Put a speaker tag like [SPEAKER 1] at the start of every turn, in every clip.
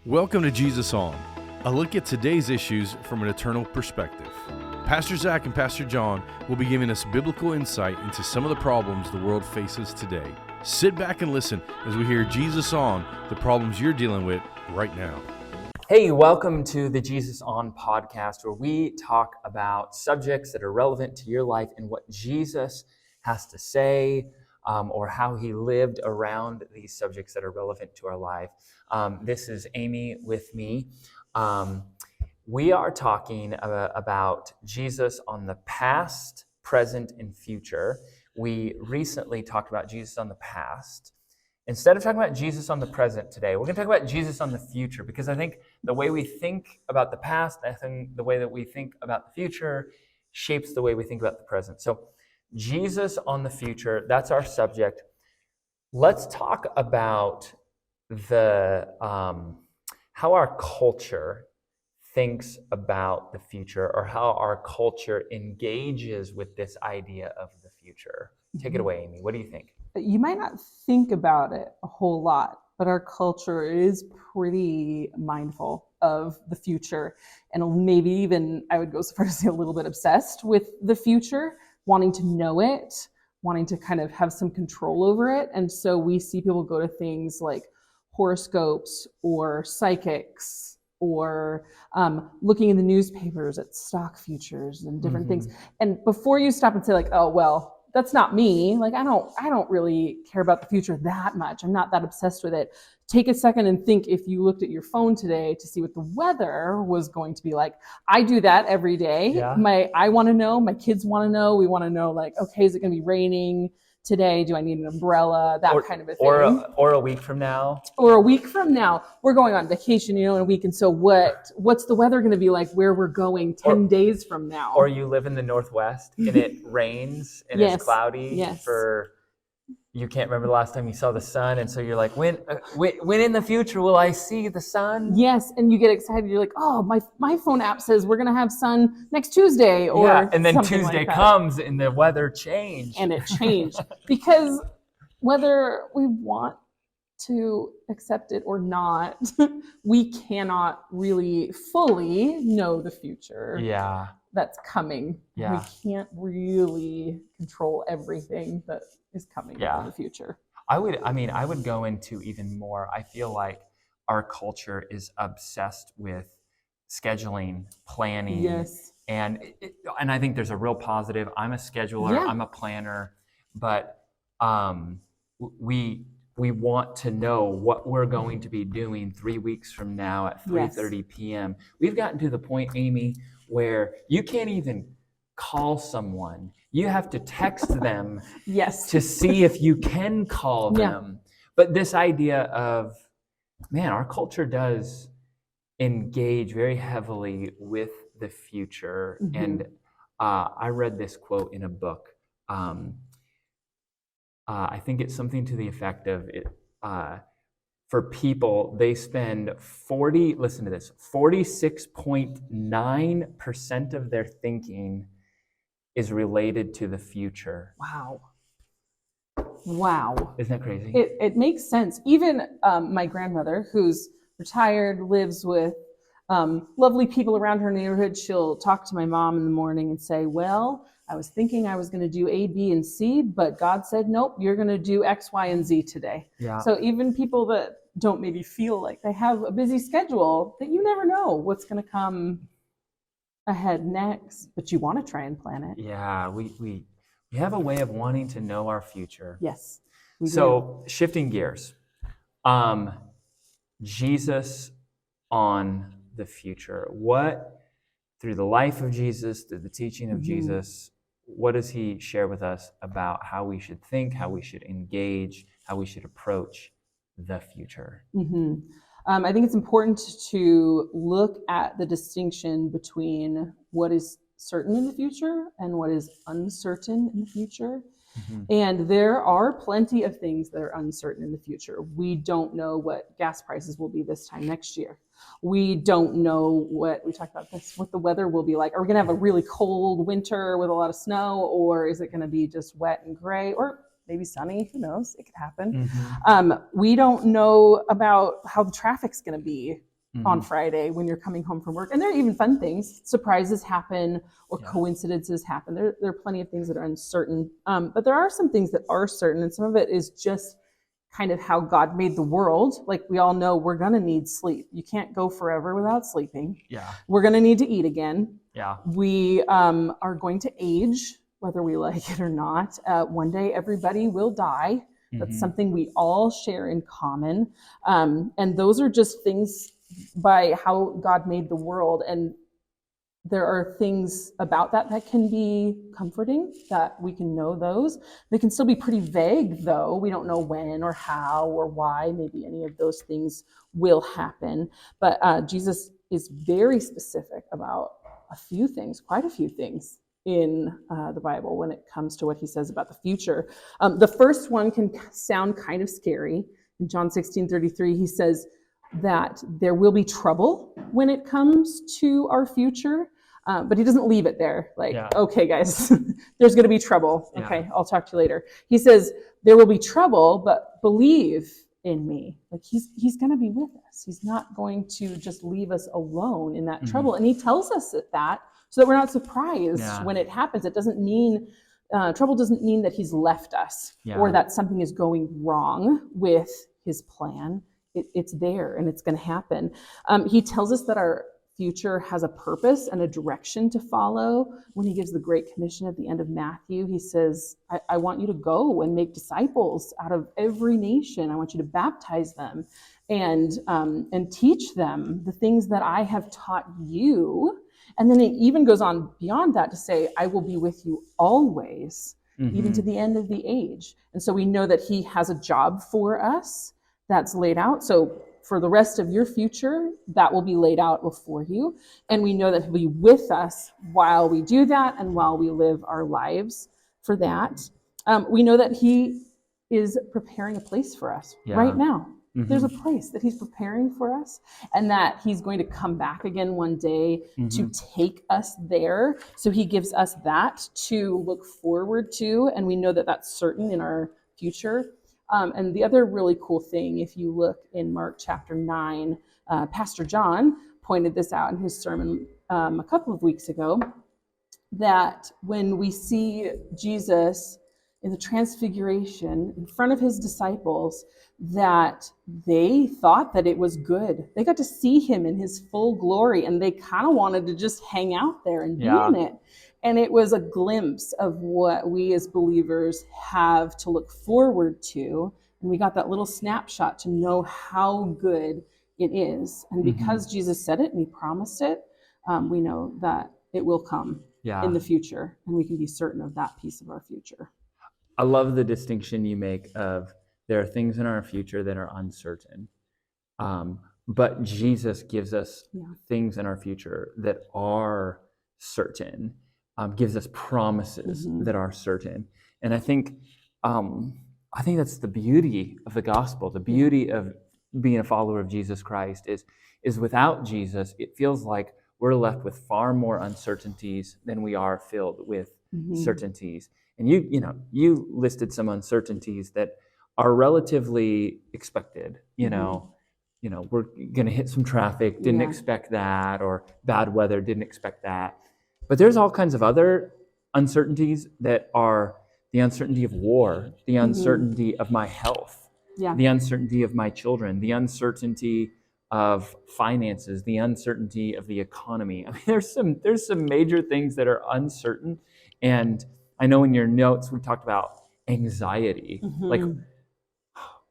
[SPEAKER 1] Welcome to Jesus On, a look at today's issues from an eternal perspective. Pastor Zack and Pastor John will be giving us biblical insight into some of the problems the world faces today. Sit back and listen as we hear Jesus On, the problems you're dealing with right now.
[SPEAKER 2] Hey, welcome to the Jesus On podcast, where we talk about subjects that are relevant to your life and what Jesus has to say, or how he lived around these subjects that are relevant to our life. This is Amy with me. We are talking about Jesus on the past, present, and future. We recently talked about Jesus on the past. Instead of talking about Jesus on the present today, we're going to talk about Jesus on the future, because I think the way we think about the past, I think the way that we think about the future shapes the way we think about the present. So Jesus on the future, that's our subject. Let's talk about the how our culture thinks about the future, or how our culture engages with this idea of the future. Take it away, Amy. What do you think?
[SPEAKER 3] You might not think about it a whole lot, but our culture is pretty mindful of the future, and maybe even, I would go so far as to say, a little bit obsessed with the future, wanting to know it, wanting to kind of have some control over it. And so we see people go to things like horoscopes or psychics, or looking in the newspapers at stock futures and different things. And before you stop and say like, oh, well, that's not me. Like, I don't really care about the future that much. I'm not that obsessed with it. Take a second and think, if you looked at your phone today to see what the weather was going to be like. I do that every day.
[SPEAKER 2] Yeah.
[SPEAKER 3] I want to know, my kids want to know, we want to know, like, okay, is it going to be raining today? Do I need an umbrella? That kind of a thing.
[SPEAKER 2] Or a week from now.
[SPEAKER 3] Or a week from now. We're going on vacation, in a week. And so what's the weather going to be like where we're going 10 days from now?
[SPEAKER 2] Or you live in the Northwest and it rains and
[SPEAKER 3] Yes.
[SPEAKER 2] it's cloudy.
[SPEAKER 3] Yes.
[SPEAKER 2] You can't remember the last time you saw the sun. And so you're like, when in the future will I see the sun?
[SPEAKER 3] Yes, and you get excited. You're like, oh, my phone app says we're going to have sun next Tuesday. Or
[SPEAKER 2] yeah, and then
[SPEAKER 3] something
[SPEAKER 2] Tuesday
[SPEAKER 3] like that.
[SPEAKER 2] comes and the weather changed.
[SPEAKER 3] And it changed. Because whether we want to accept it or not, we cannot really fully know the future.
[SPEAKER 2] Yeah.
[SPEAKER 3] That's coming.
[SPEAKER 2] Yeah.
[SPEAKER 3] We can't really control everything that is coming in the future.
[SPEAKER 2] I would go into even more. I feel like our culture is obsessed with scheduling, planning.
[SPEAKER 3] Yes.
[SPEAKER 2] And I think there's a real positive. I'm a scheduler, I'm a planner, but we want to know what we're going to be doing 3 weeks from now at 3:30 p.m. We've gotten to the point, Amy, where you can't even call someone. You have to text them to see if you can call them. But this idea of, man, our culture does engage very heavily with the future. And I read this quote in a book. I think it's something to the effect of it. For people, they spend 46.9% of their thinking is related to the future.
[SPEAKER 3] Wow.
[SPEAKER 2] Isn't that crazy?
[SPEAKER 3] It makes sense. Even my grandmother, who's retired, lives with lovely people around her neighborhood, she'll talk to my mom in the morning and say, well, I was thinking I was going to do A, B, and C, but God said, nope, you're going to do X, Y, and Z today.
[SPEAKER 2] Yeah.
[SPEAKER 3] So even people that don't maybe feel like they have a busy schedule, that you never know what's going to come ahead next, but you want to try and plan it.
[SPEAKER 2] Yeah, we have a way of wanting to know our future.
[SPEAKER 3] Yes.
[SPEAKER 2] So shifting gears, Jesus on the future. What, through the life of Jesus, through the teaching of Jesus, what does he share with us about how we should think, how we should engage, how we should approach the future?
[SPEAKER 3] I think it's important to look at the distinction between what is certain in the future and what is uncertain in the future. And there are plenty of things that are uncertain in the future. We don't know what gas prices will be this time next year. We don't know what the weather will be like. Are we going to have a really cold winter with a lot of snow, or is it going to be just wet and gray, or maybe sunny? Who knows? It could happen. We don't know about how the traffic's going to be on Friday when you're coming home from work. And there are even fun things. Surprises happen or
[SPEAKER 2] Yeah.
[SPEAKER 3] coincidences happen. There are plenty of things that are uncertain. But there are some things that are certain, and some of it is just kind of how God made the world. Like we all know we're going to need sleep. You can't go forever without sleeping.
[SPEAKER 2] Yeah.
[SPEAKER 3] We're going to need to eat again.
[SPEAKER 2] Yeah.
[SPEAKER 3] We are going to age, whether we like it or not. One day everybody will die. That's something we all share in common. And those are just things by how God made the world. And there are things about that can be comforting, that we can know those. They can still be pretty vague, though. We don't know when or how or why maybe any of those things will happen. But Jesus is very specific about a few things, quite a few things in the Bible when it comes to what he says about the future. The first one can sound kind of scary. In John 16:33, he says that there will be trouble when it comes to our future, but he doesn't leave it there. Like, okay, guys, there's going to be trouble. Okay, I'll talk to you later. He says there will be trouble, but believe in me. Like he's going to be with us. He's not going to just leave us alone in that trouble. And he tells us that so that we're not surprised when it happens. It doesn't mean trouble doesn't mean that he's left us or that something is going wrong with his plan. It's there and it's going to happen. He tells us that our future has a purpose and a direction to follow. When he gives the Great Commission at the end of Matthew, he says, I want you to go and make disciples out of every nation. I want you to baptize them and teach them the things that I have taught you. And then it even goes on beyond that to say, I will be with you always, even to the end of the age. And so we know that he has a job for us that's laid out. So for the rest of your future, that will be laid out before you. And we know that he'll be with us while we do that and while we live our lives for that. We know that he is preparing a place for us right now. There's a place that he's preparing for us, and that he's going to come back again one day to take us there. So he gives us that to look forward to, and we know that that's certain in our future. And the other really cool thing, if you look in Mark chapter 9, Pastor John pointed this out in his sermon a couple of weeks ago, that when we see Jesus in the transfiguration in front of his disciples, that they thought that it was good. They got to see him in his full glory, and they kind of wanted to just hang out there and be in it. And it was a glimpse of what we as believers have to look forward to. And we got that little snapshot to know how good it is. And because Jesus said it and he promised it, we know that it will come in the future. And we can be certain of that piece of our future.
[SPEAKER 2] I love the distinction you make of there are things in our future that are uncertain. But Jesus gives us things in our future that are certain. Gives us promises that are certain. And I think that's the beauty of the gospel. The beauty of being a follower of Jesus Christ is without Jesus, it feels like we're left with far more uncertainties than we are filled with certainties. And you listed some uncertainties that are relatively expected. You know, we're going to hit some traffic, didn't expect that, or bad weather, didn't expect that. But there's all kinds of other uncertainties that are the uncertainty of war, the uncertainty of my health, the uncertainty of my children, the uncertainty of finances, the uncertainty of the economy. I mean, there's some major things that are uncertain. And I know in your notes we talked about anxiety. Like,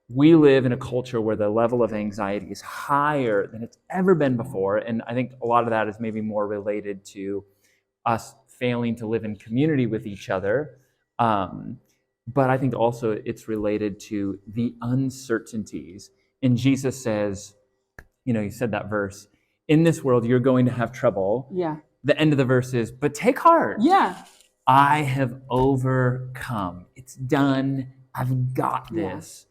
[SPEAKER 2] we live in a culture where the level of anxiety is higher than it's ever been before. And I think a lot of that is maybe more related to us failing to live in community with each other. But I think also it's related to the uncertainties. And Jesus says, you said that verse, in this world, you're going to have trouble. The end of the verse is, but take heart. I have overcome. It's done. I've got this.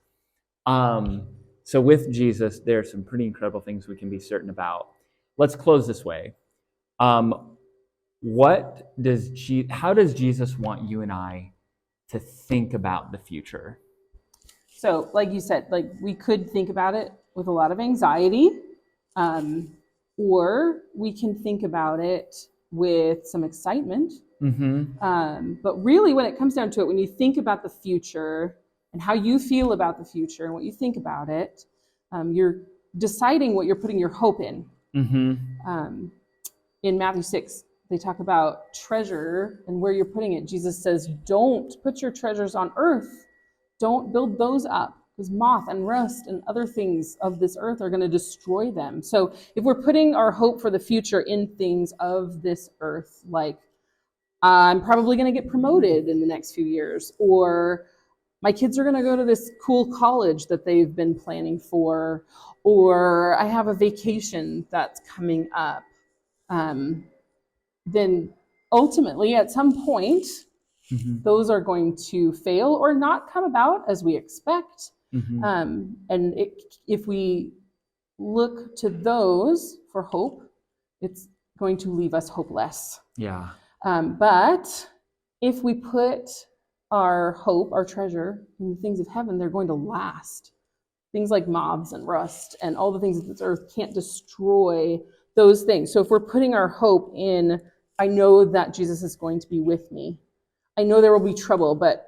[SPEAKER 2] So with Jesus, there are some pretty incredible things we can be certain about. Let's close this way. How does Jesus want you and I to think about the future?
[SPEAKER 3] So, like you said, we could think about it with a lot of anxiety. Or we can think about it with some excitement. But really, when it comes down to it, when you think about the future and how you feel about the future and what you think about it, you're deciding what you're putting your hope in. In Matthew 6, they talk about treasure and where you're putting it. Jesus says, don't put your treasures on earth. Don't build those up, because moth and rust and other things of this earth are going to destroy them. So if we're putting our hope for the future in things of this earth, like I'm probably going to get promoted in the next few years, or my kids are going to go to this cool college that they've been planning for, or I have a vacation that's coming up, then ultimately at some point, those are going to fail or not come about as we expect. If we look to those for hope, it's going to leave us hopeless.
[SPEAKER 2] Yeah.
[SPEAKER 3] But if we put our hope, our treasure in the things of heaven, they're going to last. Things like moths and rust and all the things of this earth can't destroy those things. So if we're putting our hope in, I know that Jesus is going to be with me. I know there will be trouble, but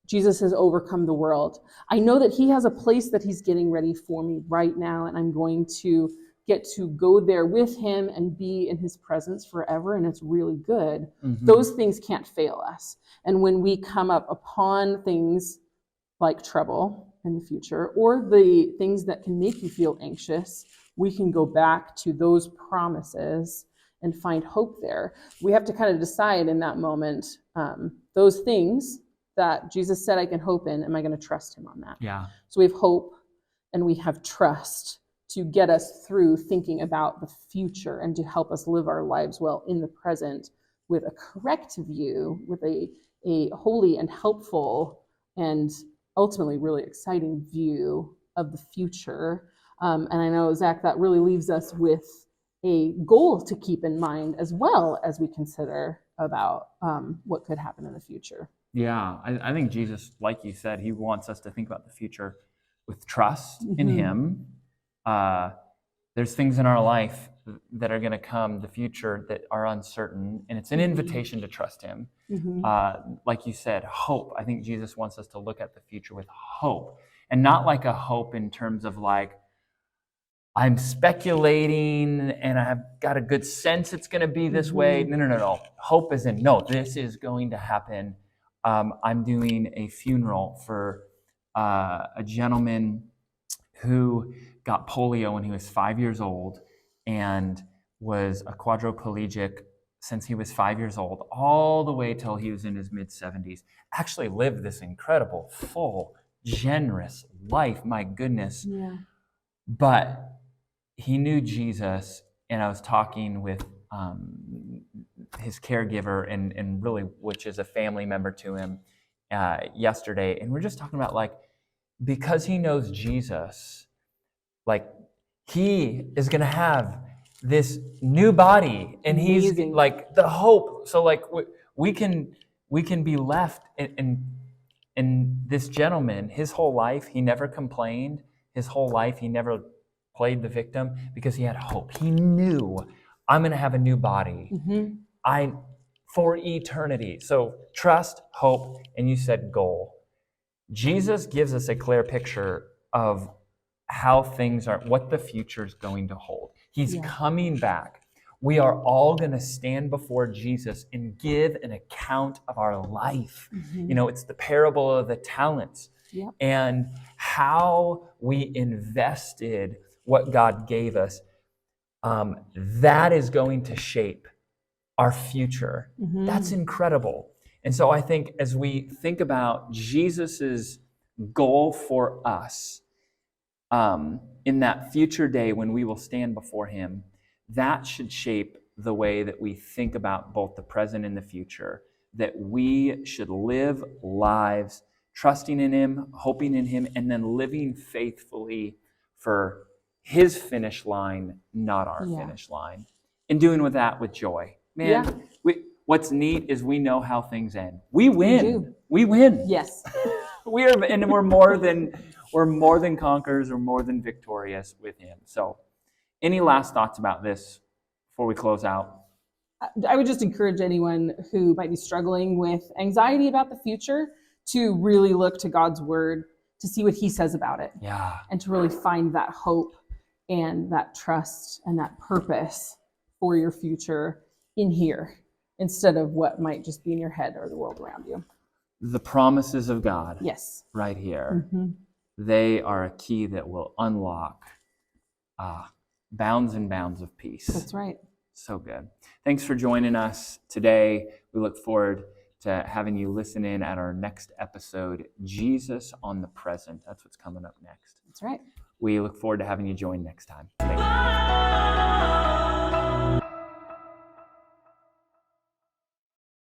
[SPEAKER 3] Jesus has overcome the world. I know that he has a place that he's getting ready for me right now, and I'm going to get to go there with him and be in his presence forever, and it's really good. Those things can't fail us. And when we come up upon things like trouble in the future, or the things that can make you feel anxious, we can go back to those promises and find hope there. We have to kind of decide in that moment, those things that Jesus said I can hope in, am I going to trust him on that?
[SPEAKER 2] Yeah.
[SPEAKER 3] So we have hope and we have trust to get us through thinking about the future and to help us live our lives well in the present with a correct view, with a holy and helpful and ultimately really exciting view of the future. And I know, Zach, that really leaves us with a goal to keep in mind as well as we consider about what could happen in the future.
[SPEAKER 2] Yeah, I think Jesus, like you said, he wants us to think about the future with trust in him. There's things in our life that are going to come, the future, that are uncertain, and it's an invitation to trust him. Like you said, hope. I think Jesus wants us to look at the future with hope, and not like a hope in terms of like, I'm speculating and I've got a good sense it's going to be this way. No. Hope is in, no, this is going to happen. I'm doing a funeral for a gentleman who got polio when he was 5 years old and was a quadriplegic since he was 5 years old, all the way till he was in his mid-70s. Actually lived this incredible, full, generous life, my goodness.
[SPEAKER 3] Yeah.
[SPEAKER 2] But he knew Jesus, and I was talking with his caregiver and really, which is a family member to him, yesterday, and we're just talking about like, because he knows Jesus, like he is going to have this new body, and he's like the hope. So like we can be left in this gentleman, his whole life he never complained. His whole life he never played the victim because he had hope. He knew, I'm going to have a new body. For eternity. So trust, hope, and you said goal. Jesus gives us a clear picture of how things are, what the future is going to hold. He's coming back. We are all going to stand before Jesus and give an account of our life. You know, it's the parable of the talents and how we invested what God gave us. That is going to shape our future. That's incredible. And so I think as we think about Jesus's goal for us in that future day when we will stand before him, that should shape the way that we think about both the present and the future, that we should live lives trusting in him, hoping in him, and then living faithfully for his finish line, not our finish line, and doing with that with joy. Man, what's neat is we know how things end. We win. We win.
[SPEAKER 3] Yes.
[SPEAKER 2] we're more than conquerors. We're more than victorious with him. So Any last thoughts about this before we close out?
[SPEAKER 3] I would just encourage anyone who might be struggling with anxiety about the future to really look to God's word to see what he says about it.
[SPEAKER 2] Yeah.
[SPEAKER 3] And to really find that hope and that trust and that purpose for your future in here instead of what might just be in your head or the world around you.
[SPEAKER 2] The promises of God.
[SPEAKER 3] Yes.
[SPEAKER 2] Right here.
[SPEAKER 3] Mm-hmm.
[SPEAKER 2] They are a key that will unlock bounds and bounds of peace.
[SPEAKER 3] That's right.
[SPEAKER 2] So good. Thanks for joining us today. We look forward to having you listen in at our next episode, Jesus on the Present. That's what's coming up next.
[SPEAKER 3] That's right.
[SPEAKER 2] We look forward to having you join next time. Thank you.